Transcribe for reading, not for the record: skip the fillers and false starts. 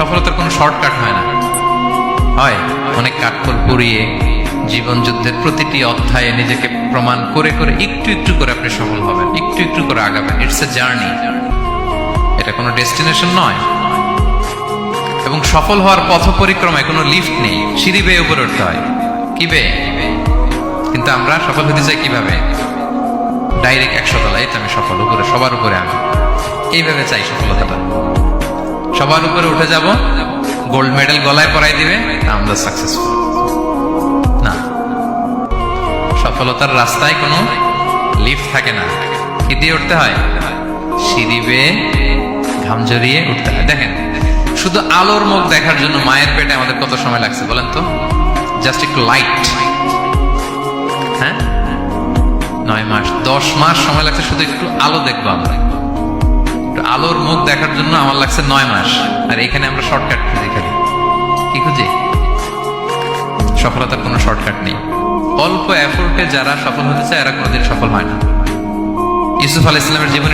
সফলতার কোনো শর্টকাট হয় না, হয় অনেক কাঠখড় পুড়িয়ে জীবন যুদ্ধের প্রতিটি অধ্যায়ে নিজেকে প্রমাণ করে করে একটু একটু করে আপনি সফল হবেন, একটু একটু করে আগাবেন। ইটস এ জার্নি, এটা কোনো ডেস্টিনেশন নয়। এবং সফল হওয়ার পথ পরিক্রমায় কোনো লিফট নেই, সিঁড়ি বেয়ে উপরে উঠতে হয়। কি বেয়ে? কিন্তু আমরা সফল হতে চাই কিভাবে? ডাইরেক্ট 100 তলায় তো আমি সফল, উপরে সবার উপরে আমি, এইভাবে চাই সফলতাটা। সবার উপরে উঠে যাব, গোল্ড মেডেল গলায় পরাই দিবে, আমরা সাকসেসফুল না। সফলতার রাস্তায় কোনো লিফট থাকে না। কি দিয়ে উঠতে হয়? সিঁড়ি বেয়ে ঘাম জড়িয়ে উঠতে হয়। দেখেন, শুধু আলোর মুখ দেখার জন্য মায়ের পেটে আমাদের কত সময় লাগছে বলেন তো? জাস্ট একটু লাইট, হ্যাঁ, 9 মাস 10 মাস সময় লাগছে শুধু একটু আলো দেখবো আমরা। একটু আলোর মুখ দেখার জন্য আমার লাগছে 9 মাস। আর এখানে আমরা শর্টকাট খুঁজি, খালি কি খুঁজি? সফলতার কোনো শর্টকাট নেই। অল্প এফোর্টে যারা সফল হতে চায় এরা কোনোদিন সফল হয় না। ইউসুফ আলাইহিস সালামের জীবনে